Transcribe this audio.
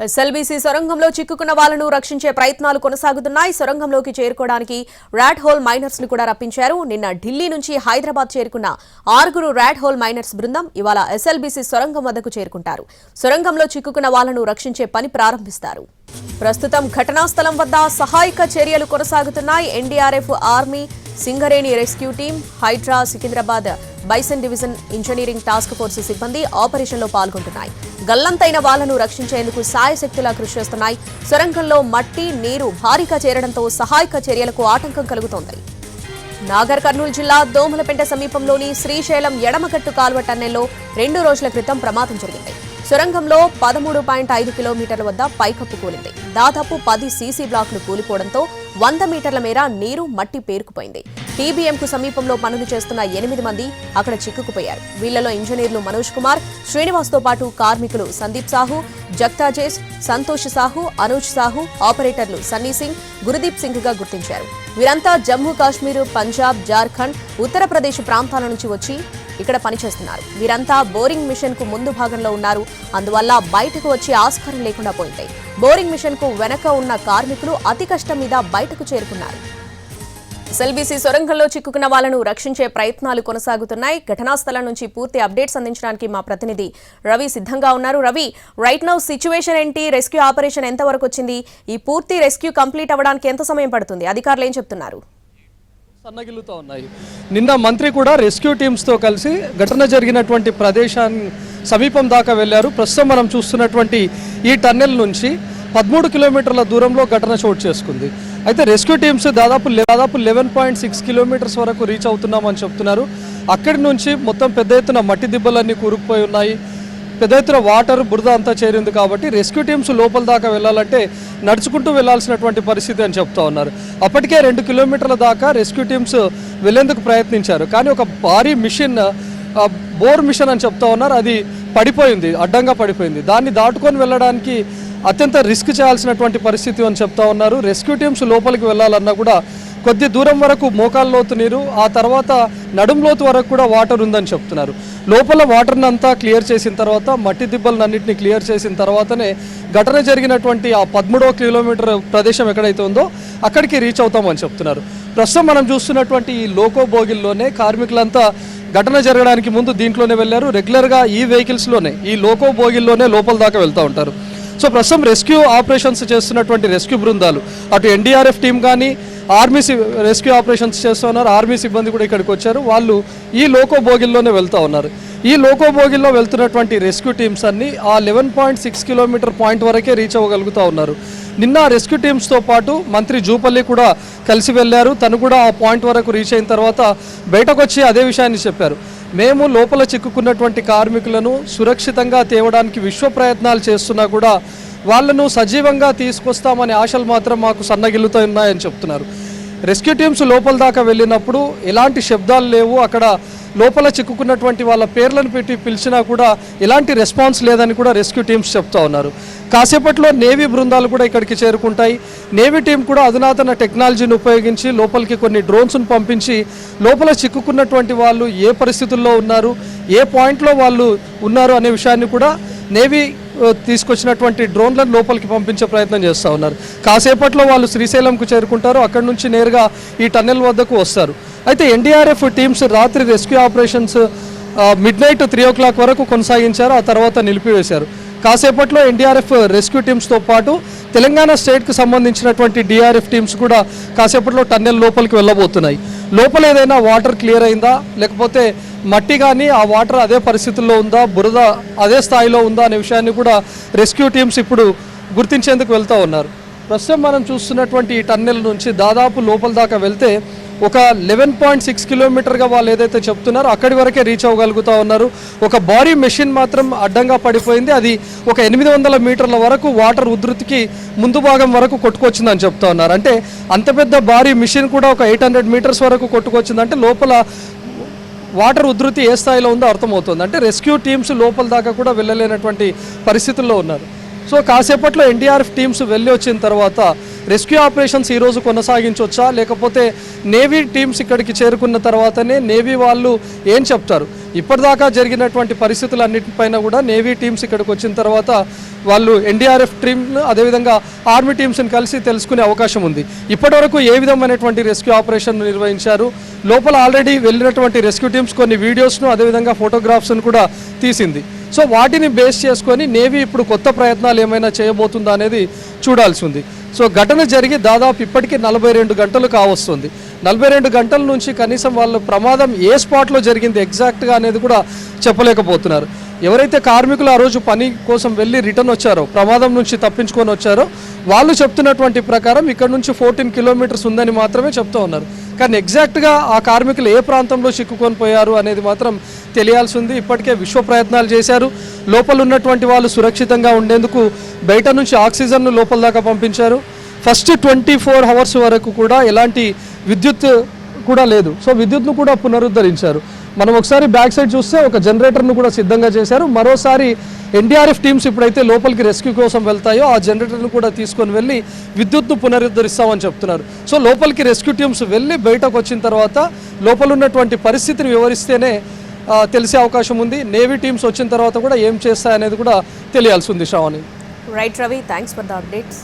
SLBC సొరంగంలో చిక్కుకున్న వాళ్లను రక్షించే ప్రయత్నాలు కొనసాగుతున్నాయి. సొరంగంలోకి చేరుకోవడానికి ర్యాట్ హోల్ మైనర్స్ ను కూడా రప్పించారు. నిన్న ఢిల్లీ నుంచి హైదరాబాద్ చేరుకున్న 6 ర్యాట్ హోల్ మైనర్స్ బృందం ఇవాళ ఎస్ఎల్బీసీ సొరంగం వద్దకు చేరుకుంటారు. సొరంగంలో చిక్కుకున్న వాళ్లను రక్షించే పని ప్రారంభిస్తారు. ప్రస్తుతం ఘటనా స్థలం వద్ద సహాయక చర్యలు కొనసాగుతున్నాయి. NDRF, army, Singareni rescue team, HYDRAA, Secunderabad bison division engineering task force సిబ్బంది ఆపరేషన్లో పాల్గొంటున్నాయి. గల్లంతైన వాళ్లను రక్షించేందుకు సాయశక్తులా కృషి చేస్తున్నాయి. సొరంగంలో మట్టి, నీరు భారీగా చేరడంతో సహాయక చర్యలకు ఆటంకం కలుగుతోంది. నాగర్ కర్నూలు జిల్లా దోమలపెంట సమీపంలోని శ్రీశైలం ఎడమకట్టు కాల్వ టన్నెల్లో 2 రోజుల క్రితం ప్రమాదం జరిగింది. సొరంగంలో 13.5 కిలోమీటర్ల వద్ద పైకప్పు కూలింది. దాదాపు 10 సీసీ బ్లాకులు కూలిపోవడంతో 100 మీటర్ల మేర నీరు, మట్టి పేరుకుపోయింది. టీబీఎంకు సమీపంలో పనులు చేస్తున్న 8 మంది అక్కడ చిక్కుకుపోయారు. వీళ్లలో ఇంజనీర్లు మనోజ్ కుమార్, శ్రీనివాస్తో పాటు కార్మికులు సందీప్ సాహు, జగ్తాజేష్, సంతోష్ సాహు, అనూజ్ సాహు, ఆపరేటర్లు సన్నీ సింగ్, గురుదీప్ సింగ్ గా గుర్తించారు. వీరంతా జమ్మూ కాశ్మీర్, పంజాబ్, జార్ఖండ్, ఉత్తరప్రదేశ్ ప్రాంతాల నుంచి వచ్చి ఇక్కడ పనిచేస్తున్నారు. వీరంతా బోరింగ్ మిషన్ కు ముందు భాగంలో ఉన్నారు. అందువల్ల బయటకు వచ్చే ఆస్కారం లేకుండా పోయింది. బోరింగ్ మిషన్ కు వెనక ఉన్న కార్మికులు అతి కష్టం మీద బయటకు చేరుకున్నారు. ఎస్ఎల్బీసీ సొరంగంలో చిక్కుకున్న వాళ్లను రక్షించే ప్రయత్నాలు కొనసాగుతున్నాయి. ఘటనా స్థలం నుంచి పూర్తి అప్డేట్స్ అందించడానికి మా ప్రతినిధి రవి సిద్ధంగా ఉన్నారు. రవి, రైట్ నౌ సిచ్యువేషన్ ఏంటి? రెస్క్యూ ఆపరేషన్ ఎంత వరకు వచ్చింది? ఈ పూర్తి రెస్క్యూ కంప్లీట్ అవ్వడానికి ఎంత సమయం పడుతుంది? అధికారులు ఏం చెప్తున్నారు? సన్నగిల్లుతూ ఉన్నాయి. నిన్న మంత్రి కూడా రెస్క్యూ టీమ్స్తో కలిసి ఘటన జరిగినటువంటి ప్రదేశాన్ని సమీపం దాకా వెళ్లారు. ప్రస్తుతం మనం చూస్తున్నటువంటి ఈ టన్నెల్ నుంచి 13 కిలోమీటర్ల దూరంలో ఘటన చోటు చేసుకుంది. అయితే రెస్క్యూ టీమ్స్ దాదాపు 11.6 కిలోమీటర్స్ వరకు రీచ్ అవుతున్నామని చెప్తున్నారు. అక్కడి నుంచి మొత్తం పెద్ద ఎత్తున మట్టి దిబ్బలన్నీ కూరుకుపోయి ఉన్నాయి. పెద్ద ఎత్తున వాటర్, బురద అంతా చేరింది. కాబట్టి రెస్క్యూ టీమ్స్ లోపల దాకా వెళ్ళాలంటే నడుచుకుంటూ వెళ్లాల్సినటువంటి పరిస్థితి అని చెప్తా ఉన్నారు. అప్పటికే 2 కిలోమీటర్ల దాకా రెస్క్యూ టీమ్స్ వెళ్లేందుకు ప్రయత్నించారు. కానీ ఒక భారీ మిషన్, బోర్ మిషన్ అని చెప్తా ఉన్నారు, అది పడిపోయింది, అడ్డంగా పడిపోయింది. దాన్ని దాటుకొని వెళ్ళడానికి అత్యంత రిస్క్ చేయాల్సినటువంటి పరిస్థితి అని చెప్తా ఉన్నారు. రెస్క్యూ టీమ్స్ లోపలికి వెళ్ళాలన్నా కూడా కొద్ది దూరం వరకు మోకాళ్ళ లోతు నీరు, ఆ తర్వాత నడుం లోతు వరకు కూడా వాటర్ ఉందని చెప్తున్నారు. లోపల వాటర్ని అంతా క్లియర్ చేసిన తర్వాత, మట్టి దిబ్బలన్నింటినీ క్లియర్ చేసిన తర్వాతనే ఘటన జరిగినటువంటి ఆ 13వ కిలోమీటర్ ప్రదేశం ఎక్కడైతే ఉందో అక్కడికి రీచ్ అవుతామని చెప్తున్నారు. ప్రస్తుతం మనం చూస్తున్నటువంటి ఈ లోకో బోగిల్లోనే కార్మికులంతా ఘటన జరగడానికి ముందు దీంట్లోనే వెళ్ళారు. రెగ్యులర్గా ఈ వెహికల్స్లోనే, ఈ లోకో బోగిల్లోనే లోపల దాకా వెళ్తూ ఉంటారు. సో ప్రస్తుతం రెస్క్యూ ఆపరేషన్స్ చేస్తున్నటువంటి రెస్క్యూ బృందాలు, అటు ఎన్డీఆర్ఎఫ్ టీం కానీ, ఆర్మీ రెస్క్యూ ఆపరేషన్స్ చేస్తూ ఉన్నారు. ఆర్మీ సిబ్బంది కూడా ఇక్కడికి వచ్చారు. వాళ్ళు ఈ లోకో బోగిల్లోనే వెళ్తూ ఉన్నారు. ఈ లోకో బోగిల్లో వెళ్తున్నటువంటి రెస్క్యూ టీమ్స్ అన్ని ఆ 11.6 కిలోమీటర్ పాయింట్ వరకే రీచ్ అవ్వగలుగుతూ ఉన్నారు. నిన్న రెస్క్యూ టీమ్స్తో పాటు మంత్రి జూపల్లి కూడా కలిసి వెళ్ళారు. తను కూడా ఆ పాయింట్ వరకు రీచ్ అయిన తర్వాత బయటకు వచ్చి అదే విషయాన్ని చెప్పారు. మేము లోపల చిక్కుకున్నటువంటి కార్మికులను సురక్షితంగా తేవడానికి విశ్వ ప్రయత్నాలు చేస్తున్నా కూడా వాళ్ళను సజీవంగా తీసుకొస్తామనే ఆశలు మాత్రం మాకు సన్నగిల్లుతూ ఉన్నాయని చెప్తున్నారు. రెస్క్యూ టీమ్స్ లోపల దాకా వెళ్ళినప్పుడు ఎలాంటి శబ్దాలు లేవు. అక్కడ లోపల చిక్కుకున్నటువంటి వాళ్ళ పేర్లను పెట్టి పిలిచినా కూడా ఎలాంటి రెస్పాన్స్ లేదని కూడా రెస్క్యూ టీమ్స్ చెప్తా ఉన్నారు. కాసేపట్లో నేవీ బృందాలు కూడా ఇక్కడికి చేరుకుంటాయి. నేవీ టీం కూడా అధునాతన టెక్నాలజీని ఉపయోగించి లోపలికి కొన్ని డ్రోన్స్ను పంపించి లోపల చిక్కుకున్నటువంటి వాళ్ళు ఏ పరిస్థితుల్లో ఉన్నారు, ఏ పాయింట్లో వాళ్ళు ఉన్నారు అనే విషయాన్ని కూడా నేవీ తీసుకొచ్చినటువంటి డ్రోన్లను లోపలికి పంపించే ప్రయత్నం చేస్తూ ఉన్నారు. కాసేపట్లో వాళ్ళు శ్రీశైలంకు చేరుకుంటారు. అక్కడి నుంచి నేరుగా ఈ టన్నెల్ వద్దకు వస్తారు. అయితే ఎన్డీఆర్ఎఫ్ టీమ్స్ రాత్రి రెస్క్యూ ఆపరేషన్స్ midnight 3 o'clock వరకు కొనసాగించారు. ఆ తర్వాత నిలిపివేశారు. కాసేపట్లో ఎన్డీఆర్ఎఫ్ రెస్క్యూ టీమ్స్తో పాటు తెలంగాణ స్టేట్కి సంబంధించినటువంటి డిఆర్ఎఫ్ టీమ్స్ కూడా కాసేపట్లో టన్నెల్ లోపలికి వెళ్ళబోతున్నాయి. లోపల ఏదైనా వాటర్ క్లియర్ అయిందా, లేకపోతే మట్టి కానీ ఆ వాటర్ అదే పరిస్థితుల్లో ఉందా, బురద అదే స్థాయిలో ఉందా అనే విషయాన్ని కూడా రెస్క్యూ టీమ్స్ ఇప్పుడు గుర్తించేందుకు వెళ్తూ ఉన్నారు. ప్రస్తుతం మనం చూస్తున్నటువంటి ఈ టన్నెల్ నుంచి దాదాపు లోపల దాకా వెళ్తే ఒక 11.6 కిలోమీటర్గా వాళ్ళు ఏదైతే చెప్తున్నారో అక్కడి వరకే రీచ్ అవ్వగలుగుతూ ఉన్నారు. ఒక భారీ మెషిన్ మాత్రం అడ్డంగా పడిపోయింది. అది ఒక 800 మీటర్ల వరకు వాటర్ ఉధృతికి ముందు భాగం వరకు కొట్టుకొచ్చిందని చెప్తా ఉన్నారు. అంటే అంత పెద్ద భారీ మెషిన్ కూడా ఒక 800 మీటర్స్ వరకు కొట్టుకొచ్చిందంటే లోపల వాటర్ ఉధృతి ఏ స్థాయిలో ఉందో అర్థమవుతుంది. అంటే రెస్క్యూ టీమ్స్ లోపల దాకా కూడా వెళ్ళలేనటువంటి పరిస్థితుల్లో ఉన్నారు. సో కాసేపట్లో ఎన్డీఆర్ఎఫ్ టీమ్స్ వెళ్ళి వచ్చిన తర్వాత రెస్క్యూ ఆపరేషన్స్ ఈరోజు కొనసాగించవచ్చా, లేకపోతే నేవీ టీమ్స్ ఇక్కడికి చేరుకున్న తర్వాతనే నేవీ వాళ్ళు ఏం చెప్తారు? ఇప్పటిదాకా జరిగినటువంటి పరిస్థితులన్నిటిపైన కూడా నేవీ టీమ్స్ ఇక్కడికి వచ్చిన తర్వాత వాళ్ళు ఎన్డీఆర్ఎఫ్ టీమ్ అదేవిధంగా ఆర్మీ టీమ్స్ని కలిసి తెలుసుకునే అవకాశం ఉంది. ఇప్పటివరకు ఏ విధమైనటువంటి రెస్క్యూ ఆపరేషన్ నిర్వహించారు, లోపల ఆల్రెడీ వెళ్ళినటువంటి రెస్క్యూ టీమ్స్ కొన్ని వీడియోస్ను అదేవిధంగా ఫోటోగ్రాఫ్స్ను కూడా తీసింది. సో వాటిని బేస్ చేసుకొని నేవీ ఇప్పుడు కొత్త ప్రయత్నాలు ఏమైనా చేయబోతుందా అనేది చూడాల్సి ఉంది. సో ఘటన జరిగి దాదాపు ఇప్పటికీ 42 గంటలు కావస్తుంది. 42 గంటల నుంచి కనీసం వాళ్ళ ప్రమాదం ఏ స్పాట్లో జరిగింది ఎగ్జాక్ట్గా అనేది కూడా చెప్పలేకపోతున్నారు. ఎవరైతే కార్మికులు ఆ రోజు పని కోసం వెళ్ళి రిటర్న్ వచ్చారో, ప్రమాదం నుంచి తప్పించుకొని వచ్చారో, వాళ్ళు చెప్తున్నటువంటి ప్రకారం ఇక్కడ నుంచి 14 కిలోమీటర్స్ ఉందని మాత్రమే చెప్తూ ఉన్నారు. కానీ ఎగ్జాక్ట్గా ఆ కార్మికులు ఏ ప్రాంతంలో చిక్కుకొని పోయారు అనేది మాత్రం తెలియాల్సి ఉంది. ఇప్పటికే విశ్వ ప్రయత్నాలు చేశారు. లోపల ఉన్నటువంటి వాళ్ళు సురక్షితంగా ఉండేందుకు బయట నుంచి ఆక్సిజన్ను లోపల దాకా పంపించారు. ఫస్ట్ 24 అవర్స్ వరకు కూడా ఎలాంటి విద్యుత్ కూడా లేదు. సో విద్యుత్ను కూడా పునరుద్ధరించారు. మనం ఒకసారి బ్యాక్ సైడ్ చూస్తే ఒక జనరేటర్ను కూడా సిద్ధంగా చేశారు. మరోసారి ఎన్డీఆర్ఎఫ్ టీమ్స్ ఇప్పుడైతే లోపలికి రెస్క్యూ కోసం వెళ్తాయో ఆ జనరేటర్ను కూడా తీసుకొని వెళ్ళి విద్యుత్ను పునరుద్ధరిస్తామని చెప్తున్నారు. సో లోపలికి రెస్క్యూ టీమ్స్ వెళ్ళి బయటకు వచ్చిన తర్వాత లోపల ఉన్నటువంటి పరిస్థితిని వివరిస్తేనే తెలిసే అవకాశం ఉంది. నేవీ టీమ్స్ వచ్చిన తర్వాత కూడా ఏం చేస్తాయనేది కూడా తెలియాల్సి ఉంది. Shravani. Right Ravi, thanks for the updates.